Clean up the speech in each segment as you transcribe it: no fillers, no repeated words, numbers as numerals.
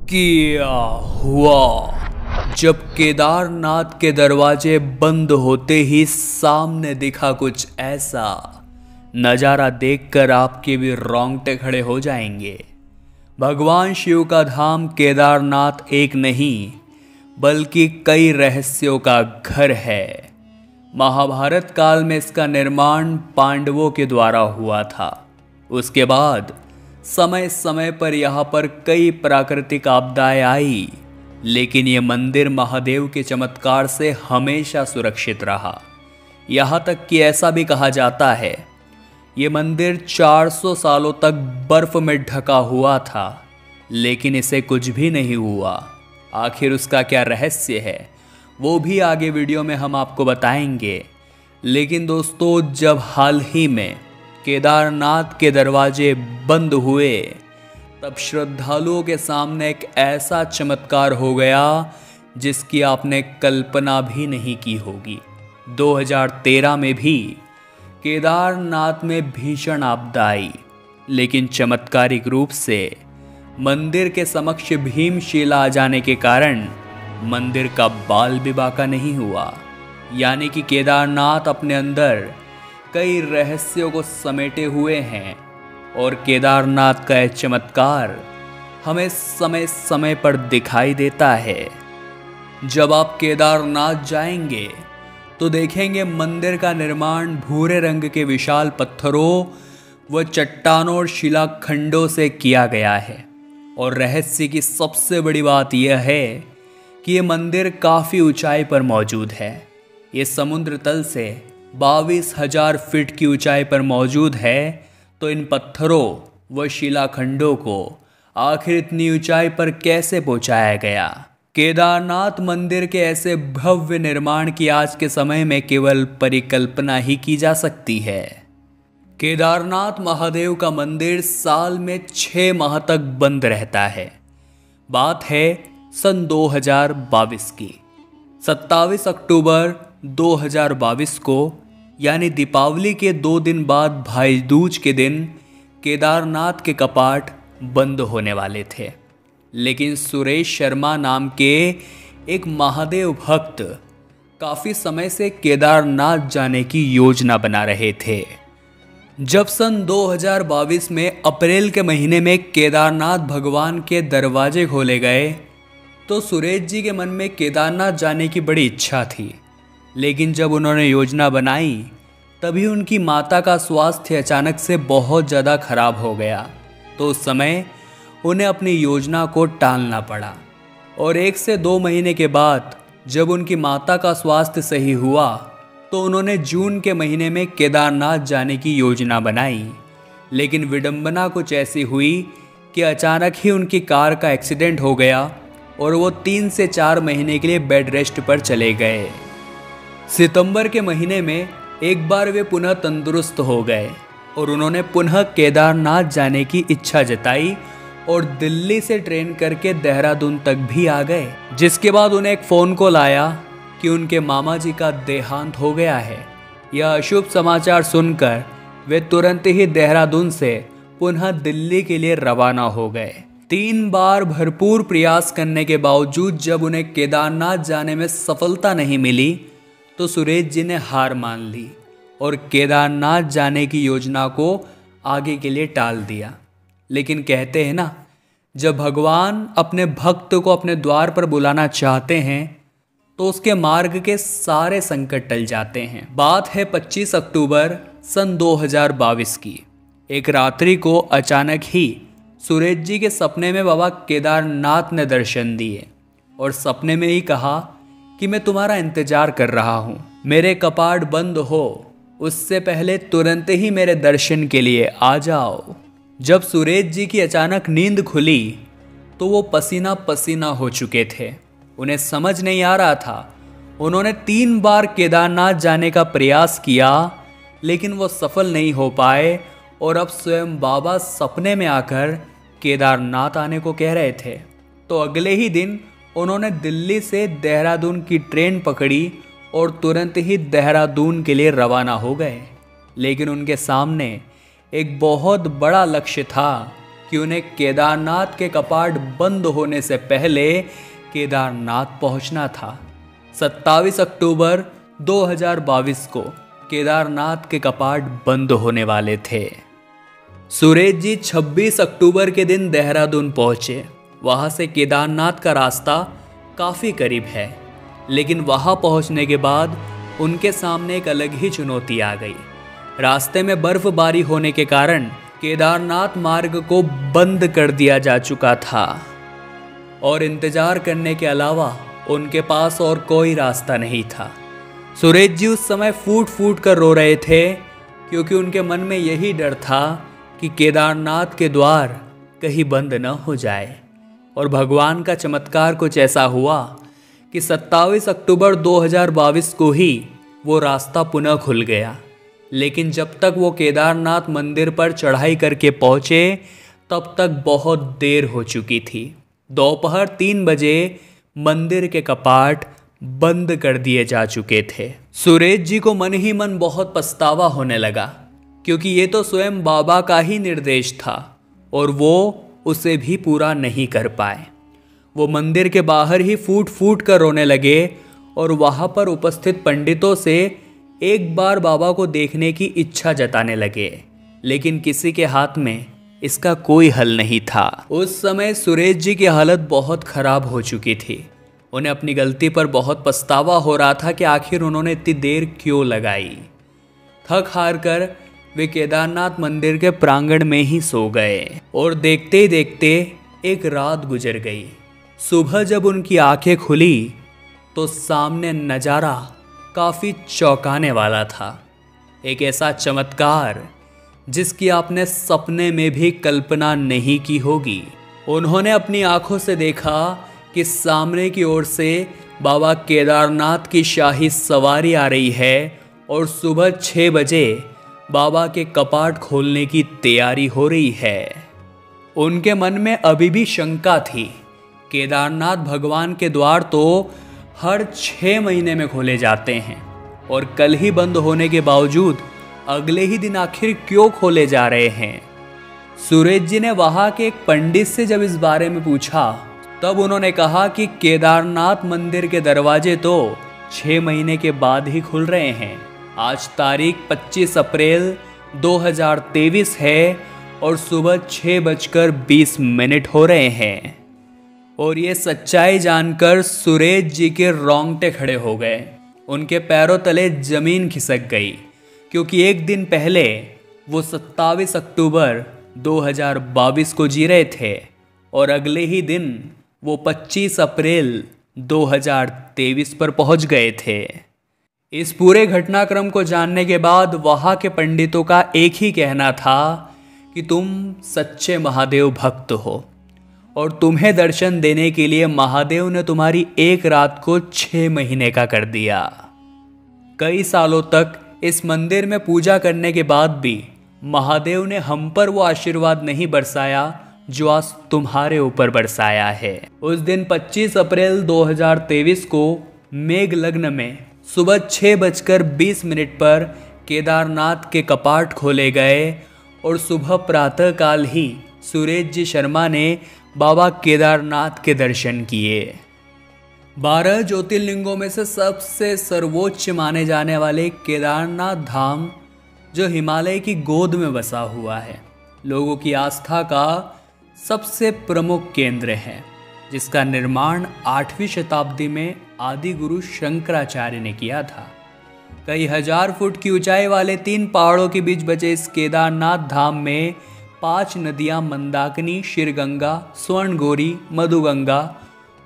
क्या हुआ जब केदारनाथ के दरवाजे बंद होते ही सामने दिखा कुछ ऐसा नज़ारा देखकर आपके भी रोंगटे खड़े हो जाएंगे। भगवान शिव का धाम केदारनाथ एक नहीं बल्कि कई रहस्यों का घर है। महाभारत काल में इसका निर्माण पांडवों के द्वारा हुआ था। उसके बाद समय समय पर यहाँ पर कई प्राकृतिक आपदाएं आई, लेकिन ये मंदिर महादेव के चमत्कार से हमेशा सुरक्षित रहा। यहाँ तक कि ऐसा भी कहा जाता है ये मंदिर 400 सालों तक बर्फ में ढका हुआ था, लेकिन इसे कुछ भी नहीं हुआ। आखिर उसका क्या रहस्य है वो भी आगे वीडियो में हम आपको बताएंगे। लेकिन दोस्तों, जब हाल ही में केदारनाथ के दरवाजे बंद हुए तब श्रद्धालुओं के सामने एक ऐसा चमत्कार हो गया जिसकी आपने कल्पना भी नहीं की होगी। 2013 में भी केदारनाथ में भीषण आपदा आई, लेकिन चमत्कारिक रूप से मंदिर के समक्ष भीमशिला आ जाने के कारण मंदिर का बाल भी बांका नहीं हुआ। यानी कि केदारनाथ अपने अंदर कई रहस्यों को समेटे हुए हैं और केदारनाथ का यह चमत्कार हमें समय समय पर दिखाई देता है। जब आप केदारनाथ जाएंगे तो देखेंगे मंदिर का निर्माण भूरे रंग के विशाल पत्थरों व चट्टानों और शिलाखंडों से किया गया है। और रहस्य की सबसे बड़ी बात यह है कि ये मंदिर काफ़ी ऊंचाई पर मौजूद है। ये समुद्र तल से 22,000 फीट की ऊंचाई पर मौजूद है। तो इन पत्थरों व शिलाखंडों को आखिर इतनी ऊंचाई पर कैसे पहुंचाया गया? केदारनाथ मंदिर के ऐसे भव्य निर्माण की आज के समय में केवल परिकल्पना ही की जा सकती है। केदारनाथ महादेव का मंदिर साल में 6 माह तक बंद रहता है। बात है सन 2022 की। 27 अक्टूबर 2022 को यानी दीपावली के 2 दिन बाद भाई दूज के दिन केदारनाथ के कपाट बंद होने वाले थे। लेकिन सुरेश शर्मा नाम के एक महादेव भक्त काफ़ी समय से केदारनाथ जाने की योजना बना रहे थे। जब सन 2022 में अप्रैल के महीने में केदारनाथ भगवान के दरवाजे खोले गए तो सुरेश जी के मन में केदारनाथ जाने की बड़ी इच्छा थी। लेकिन जब उन्होंने योजना बनाई तभी उनकी माता का स्वास्थ्य अचानक से बहुत ज़्यादा खराब हो गया। तो उस समय उन्हें अपनी योजना को टालना पड़ा। और 1 से 2 महीने के बाद जब उनकी माता का स्वास्थ्य सही हुआ तो उन्होंने जून के महीने में केदारनाथ जाने की योजना बनाई। लेकिन विडंबना कुछ ऐसी हुई कि अचानक ही उनकी कार का एक्सीडेंट हो गया और वो 3 से 4 महीने के लिए बेड रेस्ट पर चले गए। सितंबर के महीने में एक बार वे पुनः तंदुरुस्त हो गए और उन्होंने पुनः केदारनाथ जाने की इच्छा जताई और दिल्ली से ट्रेन करके देहरादून तक भी आ गए। जिसके बाद उन्हें एक फ़ोन कॉल आया कि उनके मामा जी का देहांत हो गया है। यह अशुभ समाचार सुनकर वे तुरंत ही देहरादून से पुनः दिल्ली के लिए रवाना हो गए। 3 बार भरपूर प्रयास करने के बावजूद जब उन्हें केदारनाथ जाने में सफलता नहीं मिली तो सुरेश जी ने हार मान ली और केदारनाथ जाने की योजना को आगे के लिए टाल दिया। लेकिन कहते हैं ना, जब भगवान अपने भक्त को अपने द्वार पर बुलाना चाहते हैं तो उसके मार्ग के सारे संकट टल जाते हैं। बात है 25 अक्टूबर सन 2022 की। एक रात्रि को अचानक ही सुरेश जी के सपने में बाबा केदारनाथ ने दर्शन दिए और सपने में ही कहा कि मैं तुम्हारा इंतजार कर रहा हूँ, मेरे कपाट बंद हो उससे पहले तुरंत ही मेरे दर्शन के लिए आ जाओ। जब सुरेश जी की अचानक नींद खुली तो वो पसीना पसीना हो चुके थे। उन्हें समझ नहीं आ रहा था। उन्होंने 3 बार केदारनाथ जाने का प्रयास किया लेकिन वो सफल नहीं हो पाए और अब स्वयं बाबा सपने में आकर केदारनाथ आने को कह रहे थे। तो अगले ही दिन उन्होंने दिल्ली से देहरादून की ट्रेन पकड़ी और तुरंत ही देहरादून के लिए रवाना हो गए। लेकिन उनके सामने एक बहुत बड़ा लक्ष्य था कि उन्हें केदारनाथ के कपाट बंद होने से पहले केदारनाथ पहुंचना था। 27 अक्टूबर 2022 को केदारनाथ के कपाट बंद होने वाले थे। सुरेश जी 26 अक्टूबर के दिन देहरादून पहुंचे। वहां से केदारनाथ का रास्ता काफ़ी करीब है, लेकिन वहां पहुंचने के बाद उनके सामने एक अलग ही चुनौती आ गई। रास्ते में बर्फबारी होने के कारण केदारनाथ मार्ग को बंद कर दिया जा चुका था और इंतजार करने के अलावा उनके पास और कोई रास्ता नहीं था। सुरेश जी उस समय फूट फूट कर रो रहे थे, क्योंकि उनके मन में यही डर था कि केदारनाथ के द्वार कहीं बंद न हो जाए। और भगवान का चमत्कार कुछ ऐसा हुआ कि 27 अक्टूबर 2022 को ही वो रास्ता पुनः खुल गया। लेकिन जब तक वो केदारनाथ मंदिर पर चढ़ाई करके पहुँचे तब तक बहुत देर हो चुकी थी। दोपहर 3 बजे मंदिर के कपाट बंद कर दिए जा चुके थे। सुरेश जी को मन ही मन बहुत पछतावा होने लगा, क्योंकि ये तो स्वयं बाबा का ही निर्देश था और वो उसे भी पूरा नहीं कर पाए। वो मंदिर के बाहर ही फूट फूट कर रोने लगे और वहाँ पर उपस्थित पंडितों से एक बार बाबा को देखने की इच्छा जताने लगे, लेकिन किसी के हाथ में इसका कोई हल नहीं था। उस समय सुरेश जी की हालत बहुत खराब हो चुकी थी। उन्हें अपनी गलती पर बहुत पछतावा हो रहा था कि आखिर उन्होंने इतनी देर क्यों लगाई। थक हार कर वे केदारनाथ मंदिर के प्रांगण में ही सो गए और देखते ही देखते एक रात गुजर गई। सुबह जब उनकी आंखें खुली तो सामने नज़ारा काफ़ी चौंकाने वाला था। एक ऐसा चमत्कार जिसकी आपने सपने में भी कल्पना नहीं की होगी। उन्होंने अपनी आंखों से देखा कि सामने की ओर से बाबा केदारनाथ की शाही सवारी आ रही है और सुबह 6 बजे बाबा के कपाट खोलने की तैयारी हो रही है। उनके मन में अभी भी शंका थी। केदारनाथ भगवान के द्वार तो हर 6 महीने में खोले जाते हैं और कल ही बंद होने के बावजूद अगले ही दिन आखिर क्यों खोले जा रहे हैं। सुरेश जी ने वहां के एक पंडित से जब इस बारे में पूछा तब उन्होंने कहा कि केदारनाथ मंदिर के दरवाजे तो 6 महीने के बाद ही खुल रहे हैं। आज तारीख 25 अप्रैल 2023 है और सुबह 6:20 हो रहे हैं। और ये सच्चाई जानकर सुरेश जी के रोंगटे खड़े हो गए। उनके पैरों तले जमीन खिसक गई, क्योंकि एक दिन पहले वो 27 अक्टूबर 2022 को जी रहे थे और अगले ही दिन वो 25 अप्रैल 2023 पर पहुंच गए थे। इस पूरे घटनाक्रम को जानने के बाद वहाँ के पंडितों का एक ही कहना था कि तुम सच्चे महादेव भक्त हो और तुम्हें दर्शन देने के लिए महादेव ने तुम्हारी एक रात को 6 महीने का कर दिया। कई सालों तक इस मंदिर में पूजा करने के बाद भी महादेव ने हम पर वो आशीर्वाद नहीं बरसाया जो आज तुम्हारे ऊपर बरसाया है। उस दिन 25 अप्रैल 2023 को मेघ लग्न में सुबह 6:20 पर केदारनाथ के कपाट खोले गए और सुबह प्रातःकाल ही सुरेश जी शर्मा ने बाबा केदारनाथ के दर्शन किए। 12 ज्योतिर्लिंगों में से सबसे सर्वोच्च माने जाने वाले केदारनाथ धाम, जो हिमालय की गोद में बसा हुआ है, लोगों की आस्था का सबसे प्रमुख केंद्र है, जिसका निर्माण 8वीं शताब्दी में आदि गुरु शंकराचार्य ने किया था। कई हजार फुट की ऊंचाई वाले 3 पहाड़ों के बीच बचे इस केदारनाथ धाम में 5 नदियां मंदाकिनी, शिरगंगा, स्वर्णगौरी, मधुगंगा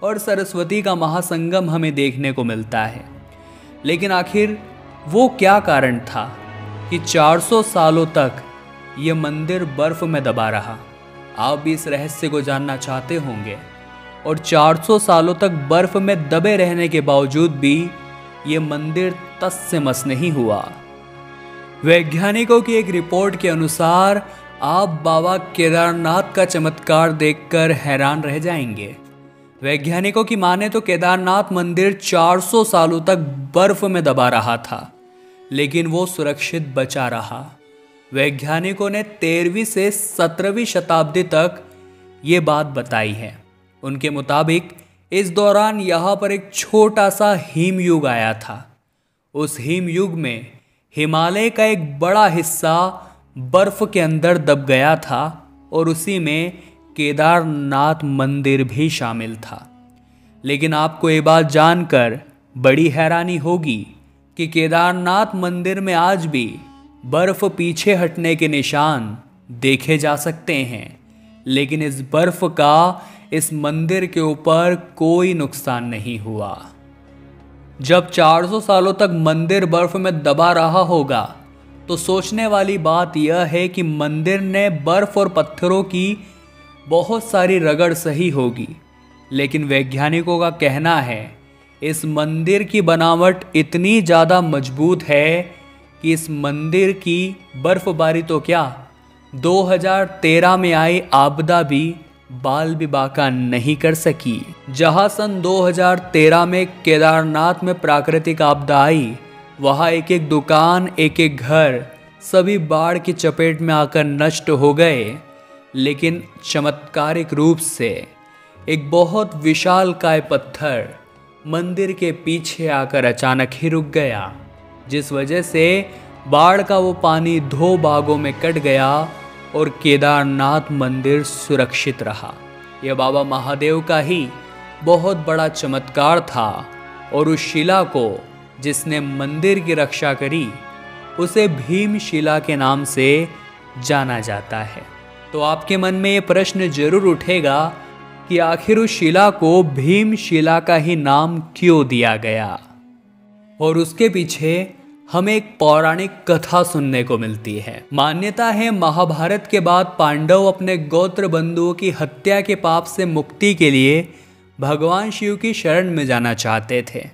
और सरस्वती का महासंगम हमें देखने को मिलता है। लेकिन आखिर वो क्या कारण था कि 400 सालों तक ये मंदिर बर्फ में दबा रहा? आप भी इस रहस्य को जानना चाहते होंगे। और 400 सालों तक बर्फ में दबे रहने के बावजूद भी ये मंदिर तस से मस नहीं हुआ। वैज्ञानिकों की एक रिपोर्ट के अनुसार आप बाबा केदारनाथ का चमत्कार देखकर हैरान रह जाएंगे। वैज्ञानिकों की माने तो केदारनाथ मंदिर 400 सालों तक बर्फ में दबा रहा था, लेकिन वो सुरक्षित बचा रहा। वैज्ञानिकों ने 13वीं से 17वीं शताब्दी तक ये बात बताई है। उनके मुताबिक इस दौरान यहाँ पर एक छोटा सा हिम युग आया था। उस हिम युग में हिमालय का एक बड़ा हिस्सा बर्फ के अंदर दब गया था और उसी में केदारनाथ मंदिर भी शामिल था। लेकिन आपको ये बात जानकर बड़ी हैरानी होगी कि केदारनाथ मंदिर में आज भी बर्फ पीछे हटने के निशान देखे जा सकते हैं, लेकिन इस बर्फ का इस मंदिर के ऊपर कोई नुकसान नहीं हुआ। जब 400 सालों तक मंदिर बर्फ में दबा रहा होगा तो सोचने वाली बात यह है कि मंदिर ने बर्फ और पत्थरों की बहुत सारी रगड़ सही होगी, लेकिन वैज्ञानिकों का कहना है इस मंदिर की बनावट इतनी ज़्यादा मजबूत है कि इस मंदिर की बर्फबारी तो क्या 2013 में आई आपदा भी बाल भी बाका नहीं कर सकी। जहां सन 2013 में केदारनाथ में प्राकृतिक आपदा आई, वहां एक एक दुकान, एक एक घर सभी बाढ़ की चपेट में आकर नष्ट हो गए। लेकिन चमत्कारिक रूप से एक बहुत विशालकाय पत्थर मंदिर के पीछे आकर अचानक ही रुक गया, जिस वजह से बाढ़ का वो पानी 2 भागों में कट गया और केदारनाथ मंदिर सुरक्षित रहा। यह बाबा महादेव का ही बहुत बड़ा चमत्कार था और उस शिला को जिसने मंदिर की रक्षा करी उसे भीम शिला के नाम से जाना जाता है। तो आपके मन में ये प्रश्न जरूर उठेगा कि आखिर उस शिला को भीम शिला का ही नाम क्यों दिया गया, और उसके पीछे हमें एक पौराणिक कथा सुनने को मिलती है। मान्यता है महाभारत के बाद पांडव अपने गोत्र बंधुओं की हत्या के पाप से मुक्ति के लिए भगवान शिव की शरण में जाना चाहते थे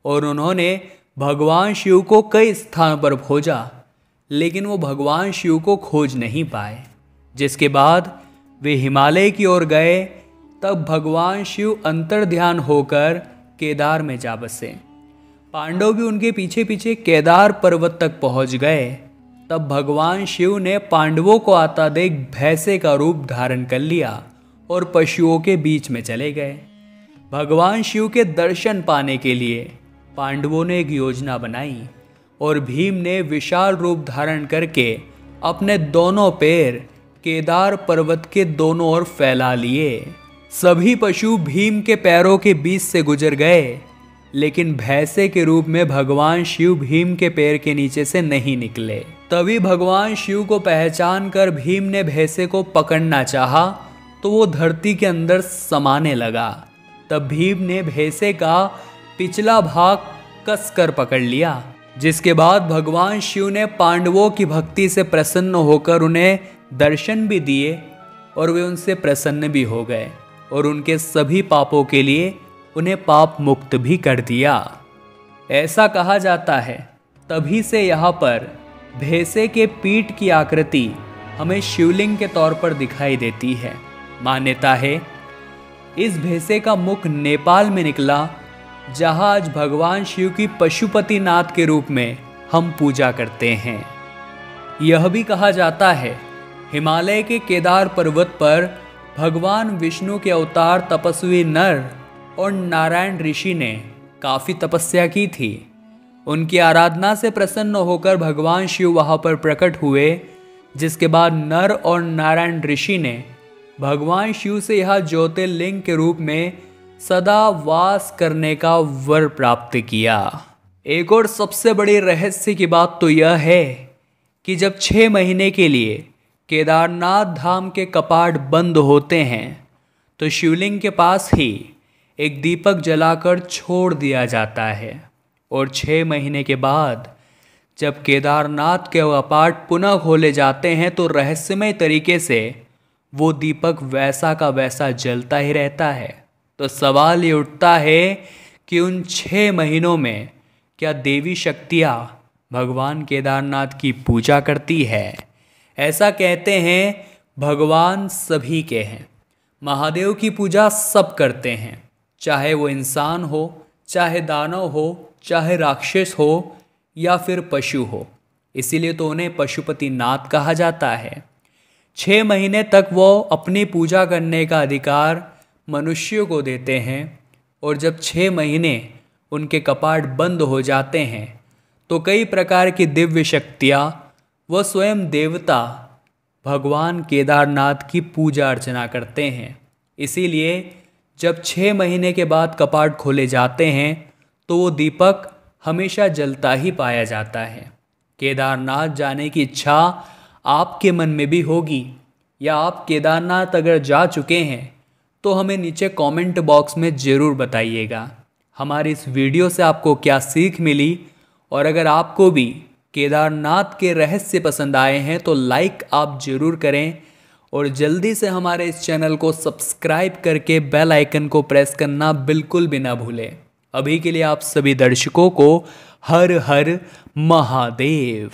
और उन्होंने भगवान शिव को कई स्थानों पर खोजा, लेकिन वो भगवान शिव को खोज नहीं पाए। जिसके बाद वे हिमालय की ओर गए, तब भगवान शिव अंतर्ध्यान होकर केदार में जा बसे। पांडव भी उनके पीछे पीछे केदार पर्वत तक पहुंच गए। तब भगवान शिव ने पांडवों को आता देख भैंसे का रूप धारण कर लिया और पशुओं के बीच में चले गए। भगवान शिव के दर्शन पाने के लिए पांडवों ने एक योजना बनाई और भीम ने विशाल रूप धारण करके अपने दोनों पैर केदार पर्वत के दोनों ओर फैला लिए। सभी पशु भीम के पैरों के बीच से गुजर गए, लेकिन भैंसे के रूप में भगवान शिव भीम के पैर के नीचे से नहीं निकले। तभी भगवान शिव को पहचान कर भीम ने भैंसे को पकड़ना चाहा तो वो धरती के अंदर समाने लगा। तब भीम ने भैंसे का पिछला भाग कस कर पकड़ लिया, जिसके बाद भगवान शिव ने पांडवों की भक्ति से प्रसन्न होकर उन्हें दर्शन भी दिए और वे उनसे प्रसन्न भी हो गए और उनके सभी पापों के लिए उन्हें पाप मुक्त भी कर दिया। ऐसा कहा जाता है तभी से यहाँ पर भैंसे के पीठ की आकृति हमें शिवलिंग के तौर पर दिखाई देती है। मान्यता है इस भैंसे का मुख नेपाल में निकला, जहाँ आज भगवान शिव की पशुपतिनाथ के रूप में हम पूजा करते हैं। यह भी कहा जाता है हिमालय के केदार पर्वत पर भगवान विष्णु के अवतार तपस्वी नर और नारायण ऋषि ने काफ़ी तपस्या की थी। उनकी आराधना से प्रसन्न होकर भगवान शिव वहाँ पर प्रकट हुए, जिसके बाद नर और नारायण ऋषि ने भगवान शिव से यह ज्योतिर्लिंग के रूप में सदा वास करने का वर प्राप्त किया। एक और सबसे बड़ी रहस्य की बात तो यह है कि जब 6 महीने के लिए केदारनाथ धाम के कपाट बंद होते हैं तो शिवलिंग के पास ही एक दीपक जलाकर छोड़ दिया जाता है और 6 महीने के बाद जब केदारनाथ के कपाट पुनः खोले जाते हैं तो रहस्यमय तरीके से वो दीपक वैसा का वैसा जलता ही रहता है। तो सवाल ये उठता है कि उन 6 महीनों में क्या देवी शक्तियाँ भगवान केदारनाथ की पूजा करती है? ऐसा कहते हैं भगवान सभी के हैं, महादेव की पूजा सब करते हैं, चाहे वो इंसान हो, चाहे दानव हो, चाहे राक्षस हो या फिर पशु हो। इसीलिए तो उन्हें पशुपतिनाथ कहा जाता है। 6 महीने तक वो अपनी पूजा करने का अधिकार मनुष्यों को देते हैं और जब 6 महीने उनके कपाट बंद हो जाते हैं तो कई प्रकार की दिव्य शक्तियाँ व स्वयं देवता भगवान केदारनाथ की पूजा अर्चना करते हैं। इसीलिए जब 6 महीने के बाद कपाट खोले जाते हैं तो वो दीपक हमेशा जलता ही पाया जाता है। केदारनाथ जाने की इच्छा आपके मन में भी होगी, या आप केदारनाथ अगर जा चुके हैं तो हमें नीचे कमेंट बॉक्स में ज़रूर बताइएगा हमारी इस वीडियो से आपको क्या सीख मिली। और अगर आपको भी केदारनाथ के रहस्य पसंद आए हैं तो लाइक आप ज़रूर करें और जल्दी से हमारे इस चैनल को सब्सक्राइब करके बेल आइकन को प्रेस करना बिल्कुल भी ना भूलें। अभी के लिए आप सभी दर्शकों को हर हर महादेव।